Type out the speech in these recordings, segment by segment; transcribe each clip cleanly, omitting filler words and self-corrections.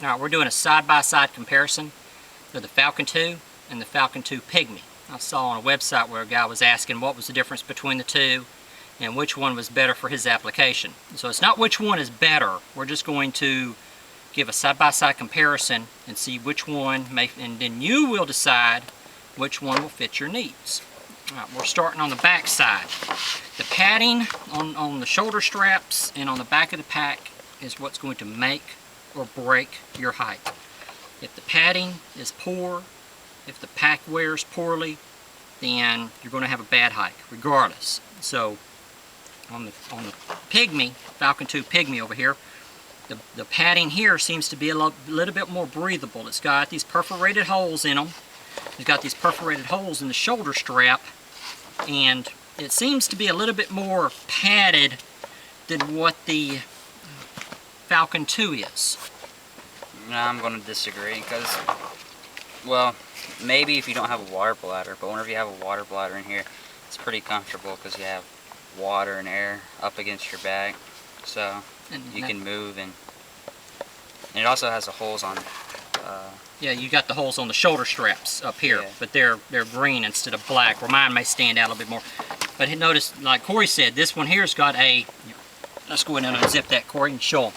Alright, we're doing a side-by-side comparison of the Falcon-II and the Falcon-II Pygmy. I saw on a website where a guy was asking what was the difference between the two and which one was better for his application. So it's not which one is better, we're just going to give a side-by-side comparison and see which one may, and then you will decide which one will fit your needs. Alright, we're starting on the back side. The padding on the shoulder straps and on the back of the pack is what's going to make or break your hike. If the padding is poor, if the pack wears poorly, then you're going to have a bad hike regardless. So on the Pygmy, Falcon-II Pygmy over here, the padding here seems to be a little bit more breathable. It's got these perforated holes in them. It's got these perforated holes in the shoulder strap, and it seems to be a little bit more padded than what the Falcon-II is. No, I'm going to disagree because, well, maybe if you don't have a water bladder, but whenever you have a water bladder in here, it's pretty comfortable because you have water and air up against your back, so you can move, and it also has the holes on. Yeah, you got the holes on the shoulder straps up here, yeah. But they're green instead of black, where mine may stand out a little bit more. But notice, like Corey said, this one here's got a, let's go ahead and unzip that, Corey, and show them.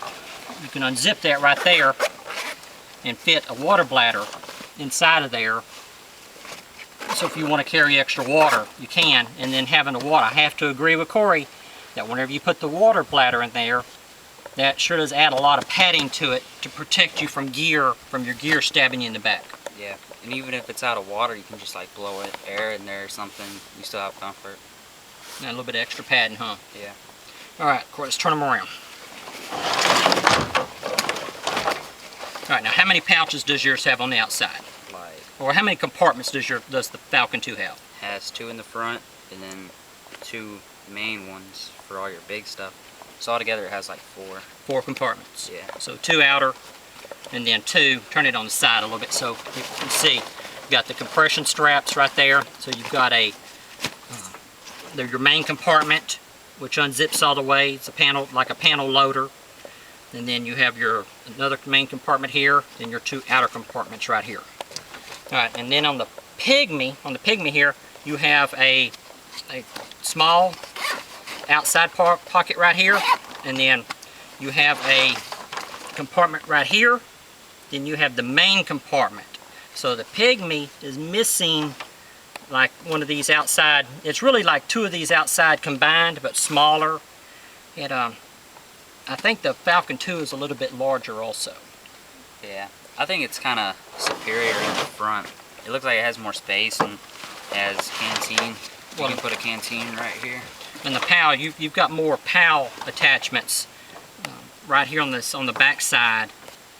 You can unzip that right there and fit a water bladder inside of there. So if you want to carry extra water, you can. And then having the water, I have to agree with Corey that whenever you put the water bladder in there, that sure does add a lot of padding to it to protect you from your gear stabbing you in the back. Yeah, and even if it's out of water, you can just like blow air in there or something. You still have comfort. And a little bit of extra padding, huh? Yeah. All right, Corey, let's turn them around. All right, now how many pouches does yours have on the outside? Or how many compartments does the Falcon-II have? It has 2 in the front and then 2 main ones for all your big stuff. So altogether it has like 4. 4 compartments. Yeah. So 2 outer and then 2, turn it on the side a little bit so you can see. You've got the compression straps right there. So you've got your main compartment, which unzips all the way. It's a panel, like a panel loader. And then you have another main compartment here, then your 2 outer compartments right here. Alright, and then on the Pygmy here, you have a small outside pocket right here, and then you have a compartment right here, then you have the main compartment. So the Pygmy is missing like one of these outside, it's really like 2 of these outside combined, but smaller. And I think the Falcon-II is a little bit larger also. Yeah. I think it's kind of superior in the front. It looks like it has more space and has canteen. You can put a canteen right here. And the PAL, you've got more PAL attachments right here on the back side,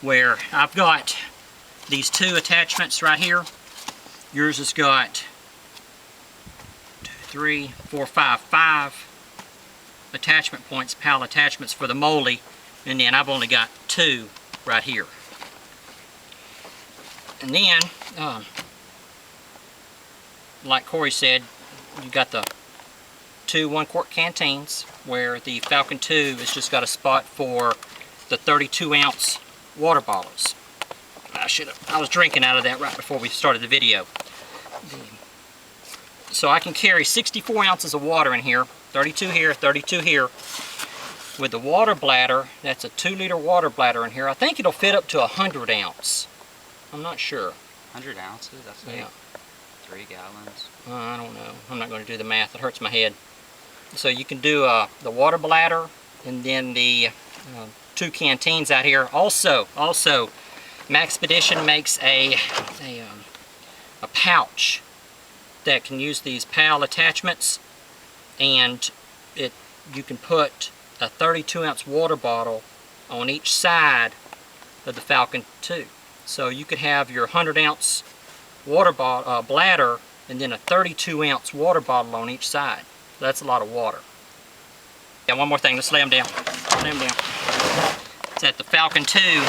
where I've got these 2 attachments right here. Yours has got 2, 3, 4, 5 attachment points, PAL attachments for the moley, and then I've only got 2 right here. And then, like Corey said, you got the 2 1-quart canteens, where the Falcon-II has just got a spot for the 32-ounce water bottles. I was drinking out of that right before we started the video. So I can carry 64 ounces of water in here, 32 here, 32 here. With the water bladder, that's a 2-liter water bladder in here. I think it'll fit up to 100 ounce. I'm not sure. 100 ounces? That's like 3 gallons. I don't know. I'm not going to do the math. It hurts my head. So you can do the water bladder and then the 2 canteens out here. Also, Maxpedition makes a pouch that can use these PAL attachments, and you can put a 32-ounce water bottle on each side of the Falcon-II. So you could have your 100-ounce water bladder and then a 32-ounce water bottle on each side. That's a lot of water. Yeah, one more thing. Let's lay them down. Lay them down. It's that the Falcon-II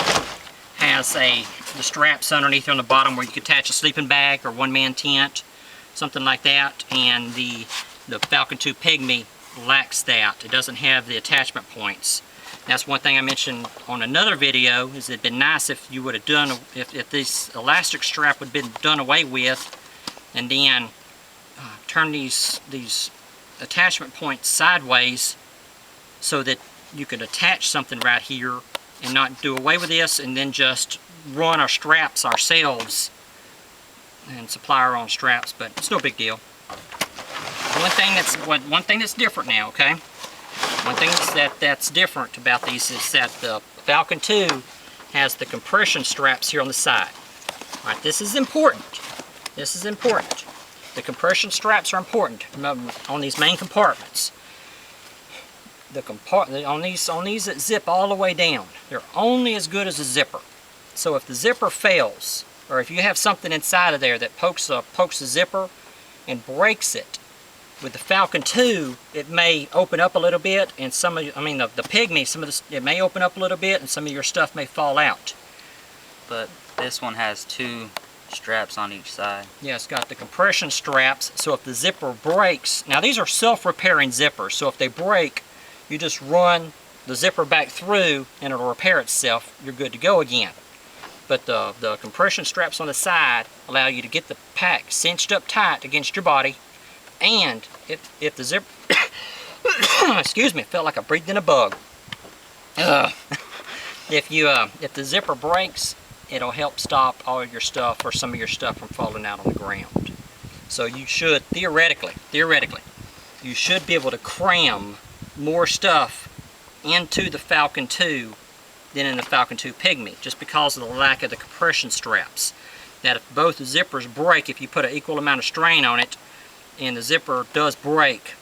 has the straps underneath on the bottom where you can attach a sleeping bag or one-man tent, something like that. And the Falcon-II Pygmy lacks that. It doesn't have the attachment points. That's one thing I mentioned on another video, is it'd been nice if you would have done, if this elastic strap would have been done away with, and then turn these attachment points sideways so that you could attach something right here and not do away with this and then just run our straps ourselves and supply our own straps, but it's no big deal. One thing that's different now, okay? One thing that's different about these is that the Falcon II has the compression straps here on the side. All right, this is important. This is important. The compression straps are important on these main compartments. On these that zip all the way down, they're only as good as a zipper. So if the zipper fails, or if you have something inside of there that pokes the zipper and breaks it, with the Falcon II, it may open up a little bit, and the Pygmy, it may open up a little bit, and some of your stuff may fall out. But this one has 2 straps on each side. Yeah, it's got the compression straps, so if the zipper breaks, now these are self-repairing zippers, so if they break, you just run the zipper back through and it'll repair itself. You're good to go again. But the compression straps on the side allow you to get the pack cinched up tight against your body, and if the zipper excuse me, it felt like I breathed in a bug. If the zipper breaks, it'll help stop all of your stuff, or some of your stuff, from falling out on the ground. So you should, theoretically, you should be able to cram more stuff into the Falcon II than in the Falcon II Pygmy, just because of the lack of the compression straps. That if both the zippers break, if you put an equal amount of strain on it, and the zipper does break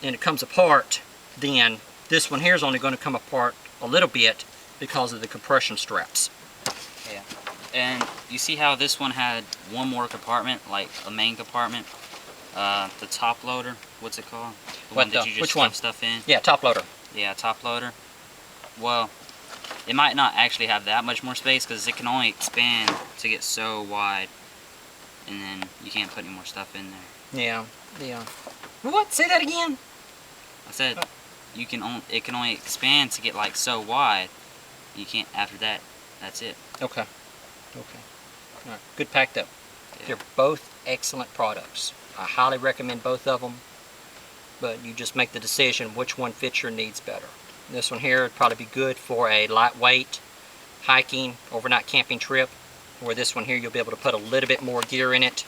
and it comes apart, then this one here is only going to come apart a little bit because of the compression straps. Yeah, and you see how this one had one more compartment, like a main compartment? The top loader, what's it called? The one that you just stuff stuff in? Yeah, top loader. Yeah, top loader. Well, it might not actually have that much more space because it can only expand to get so wide, and then you can't put any more stuff in there. Yeah. What? Say that again? I said it can only expand to get like so wide. You can't, after that, that's it. Okay. All right. Good packed up. Yeah. They're both excellent products. I highly recommend both of them, but you just make the decision which one fits your needs better. This one here would probably be good for a lightweight hiking, overnight camping trip, where this one here you'll be able to put a little bit more gear in it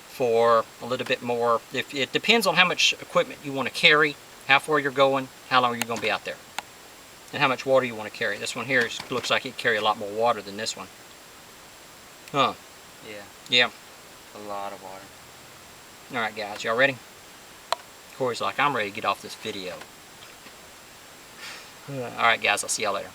for a little bit more. It depends on how much equipment you want to carry, how far you're going, how long you're going to be out there, and how much water you want to carry. This one here looks like it carry a lot more water than this one. Huh. Yeah. A lot of water. Alright guys, y'all ready? Corey's like, I'm ready to get off this video. Alright guys, I'll see y'all later.